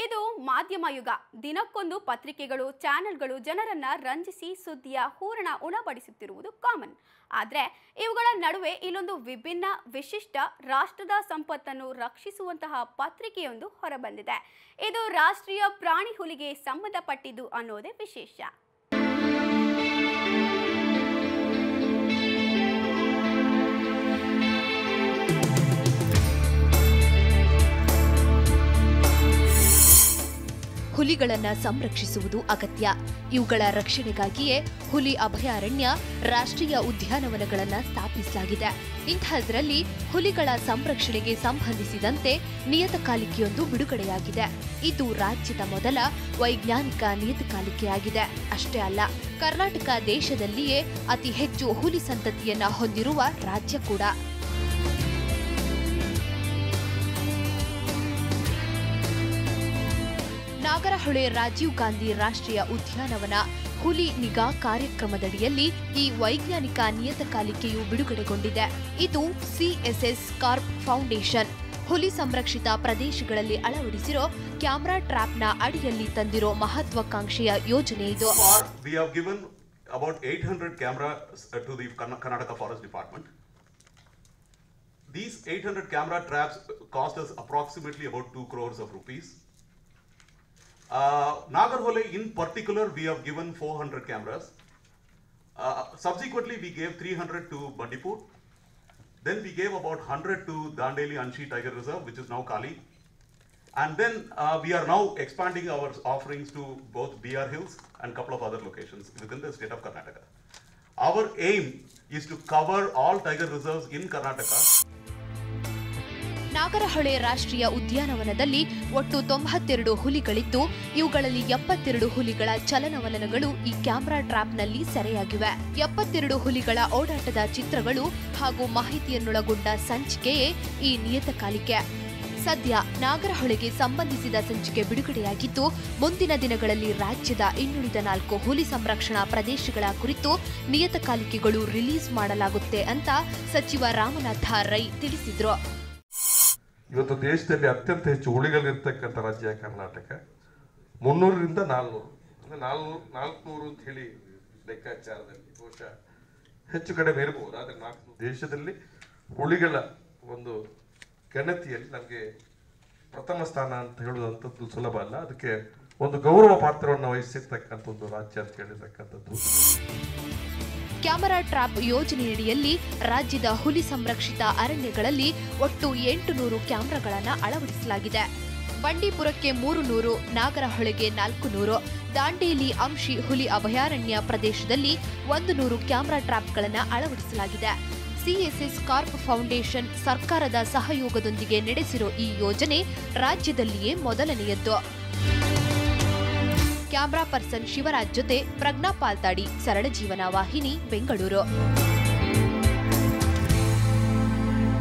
ಇದು ಮಾಧ್ಯಮ ಯುಗ. ದಿನಕ್ಕೊಂದು ಪತ್ರಿಕೆಗಳು, ಚಾನೆಲ್ಗಳು ಜನರನ್ನ ರಂಜಿಸಿ ಸುದ್ದಿಯ ಹೂರಣ ಉಣಬಡಿಸುತ್ತಿರುವುದು ಕಾಮನ್. ಆದರೆ ಇವುಗಳ ನಡುವೆ ಇಲ್ಲೊಂದು ವಿಭಿನ್ನ, ವಿಶಿಷ್ಟ, ರಾಷ್ಟ್ರದ ಸಂಪತ್ತನ್ನು ರಕ್ಷಿಸುವಂತಹ ಪತ್ರಿಕೆಯೊಂದು ಹೊರಬಂದಿದೆ. ಇದು ರಾಷ್ಟ್ರೀಯ ಪ್ರಾಣಿ ಹುಲಿಗೆ ಸಂಬಂಧಪಟ್ಟಿದ್ದು ಅನ್ನೋದೇ ವಿಶೇಷ. ಹುಲಿಗಳನ್ನು ಸಂರಕ್ಷಿಸುವುದು ಅಗತ್ಯ. ಇವುಗಳ ರಕ್ಷಣೆಗಾಗಿಯೇ ಹುಲಿ ಅಭಯಾರಣ್ಯ, ರಾಷ್ಟ್ರೀಯ ಉದ್ಯಾನವನಗಳನ್ನು ಸ್ಥಾಪಿಸಲಾಗಿದೆ. ಇಂತಹದರಲ್ಲಿ ಹುಲಿಗಳ ಸಂರಕ್ಷಣೆಗೆ ಸಂಬಂಧಿಸಿದಂತೆ ನಿಯತಕಾಲಿಕೆಯೊಂದು ಬಿಡುಗಡೆಯಾಗಿದೆ. ಇದು ರಾಜ್ಯದ ಮೊದಲ ವೈಜ್ಞಾನಿಕ ನಿಯತಕಾಲಿಕೆಯಾಗಿದೆ. ಅಷ್ಟೇ ಅಲ್ಲ, ಕರ್ನಾಟಕ ದೇಶದಲ್ಲಿಯೇ ಅತಿ ಹೆಚ್ಚು ಹುಲಿ ಸಂತತಿಯನ್ನ ಹೊಂದಿರುವ ರಾಜ್ಯ ಕೂಡ. ನಾಗರಹೊಳೆ ರಾಜೀವ್ ಗಾಂಧಿ ರಾಷ್ಟ್ರೀಯ ಉದ್ಯಾನವನ ಹುಲಿ ನಿಗಾ ಕಾರ್ಯಕ್ರಮದಡಿಯಲ್ಲಿ ಈ ವೈಜ್ಞಾನಿಕ ನಿಯತಕಾಲಿಕೆಯು ಬಿಡುಗಡೆಗೊಂಡಿದೆ. ಇದು ಸಿಎಸ್ಎಸ್ ಕಾರ್ಪ್ ಫೌಂಡೇಶನ್ ಹುಲಿ ಸಂರಕ್ಷಿತ ಪ್ರದೇಶಗಳಲ್ಲಿ ಅಳವಡಿಸಿರೋ ಕ್ಯಾಮೆರಾ ಟ್ರ್ಯಾಪ್ನ ಅಡಿಯಲ್ಲಿ ತಂದಿರೋ ಮಹತ್ವಾಕಾಂಕ್ಷೆಯ ಯೋಜನೆ ಇದು. We have given about 800 cameras to the Karnataka Forest Department. These 800 camera traps cost us approximately about 2 crores of rupees. Nagarhole in particular, we have given 400 cameras. Subsequently, we gave 300 to Bandipur. Then we gave about 100 to Dandeli Anshi Tiger Reserve, which is now Kali. And then we are now expanding our offerings to both BR Hills and a couple of other locations within the state of Karnataka. Our aim is to cover all tiger reserves in Karnataka. Nagarahole ರಾಷ್ಟ್ರೀಯ ಉದ್ಯಾನವನದಲ್ಲಿ ಒಟ್ಟು 92 ಹುಲಿಗಳಿದ್ದು, ಇವುಗಳಲ್ಲಿ 72 ಹುಲಿಗಳ ಚಲನವಲನಗಳು ಈ camera ಟ್ರ್ಯಾಪ್ನಲ್ಲಿ ಸೆರೆಯಾಗಿವೆ. 72 ಹುಲಿಗಳ ಓಡಾಟದ ಚಿತ್ರಗಳು ಹಾಗೂ ಮಾಹಿತಿಯನ್ನೊಳಗೊಂಡ ಸಂಚಿಕೆಯೇ ಈ ನಿಯತಕಾಲಿಕೆ. ಸದ್ಯ ನಾಗರಹೊಳೆಗೆ ಸಂಬಂಧಿಸಿದ ಸಂಚಿಕೆ ಬಿಡುಗಡೆಯಾಗಿದ್ದು, ಮುಂದಿನ ದಿನಗಳಲ್ಲಿ ರಾಜ್ಯದ ಇನ್ನುಳಿದ 4 ಹುಲಿ ಸಂರಕ್ಷಣಾ ಪ್ರದೇಶಗಳ ಕುರಿತು ನಿಯತಕಾಲಿಕೆಗಳು ರಿಲೀಸ್ ಮಾಡಲಾಗುತ್ತೆ ಅಂತ ಸಚಿವ ರಾಮನಾಥ ರೈ ತಿಳಿಸಿದ್ರು. ಇವತ್ತು ದೇಶದಲ್ಲಿ ಅತ್ಯಂತ ಹೆಚ್ಚು ಹುಲಿಗಳಿರ್ತಕ್ಕಂಥ ರಾಜ್ಯ ಕರ್ನಾಟಕ. 300ರಿಂದ 400 ಅಂದರೆ 400 ಅಂತ ಹೇಳಿ ಲೆಕ್ಕಾಚಾರದಲ್ಲಿ ಬಹುಶಃ ಹೆಚ್ಚು ಕಡಿಮೆ ಇರಬಹುದು. ಆದರೆ ದೇಶದಲ್ಲಿ ಹುಲಿಗಳ ಒಂದು ಗಣತಿಯಲ್ಲಿ ನಮಗೆ ಪ್ರಥಮ ಸ್ಥಾನ ಅಂತ ಹೇಳುವಂಥದ್ದು ಸುಲಭ ಅಲ್ಲ. ಅದಕ್ಕೆ ಒಂದು ಗೌರವ ಪಾತ್ರವನ್ನು ವಹಿಸಿರ್ತಕ್ಕಂಥ ಒಂದು ರಾಜ್ಯ ಅಂತ ಹೇಳಿರ್ತಕ್ಕಂಥದ್ದು. ಕ್ಯಾಮೆರಾ ಟ್ರ್ಯಾಪ್ ಯೋಜನೆಯಡಿಯಲ್ಲಿ ರಾಜ್ಯದ ಹುಲಿ ಸಂರಕ್ಷಿತ ಅರಣ್ಯಗಳಲ್ಲಿ ಒಟ್ಟು 800 ಕ್ಯಾಮೆರಾಗಳನ್ನು ಅಳವಡಿಸಲಾಗಿದೆ. ಬಂಡೀಪುರಕ್ಕೆ 300, ನಾಗರಹೊಳೆಗೆ 400, ದಾಂಡೇಲಿ ಅಂಶಿ ಹುಲಿ ಅಭಯಾರಣ್ಯ ಪ್ರದೇಶದಲ್ಲಿ 100 ಕ್ಯಾಮೆರಾ ಟ್ರ್ಯಾಪ್ಗಳನ್ನು ಅಳವಡಿಸಲಾಗಿದೆ. ಸಿಎಸ್ಎಸ್ ಕಾರ್ಪ್ ಫೌಂಡೇಶನ್ ಸರ್ಕಾರದ ಸಹಯೋಗದೊಂದಿಗೆ ನಡೆಸಿರೋ ಈ ಯೋಜನೆ ರಾಜ್ಯದಲ್ಲಿಯೇ ಮೊದಲನೆಯದ್ದು. ಕ್ಯಾಮರಾ ಪರ್ಸನ್ ಶಿವರಾಜ್ ಜೊತೆ ಪ್ರಜ್ಞಾ ಪಾಲ್ತಾಡಿ, ಸರಳ ಜೀವನ ವಾಹಿನಿ, ಬೆಂಗಳೂರು.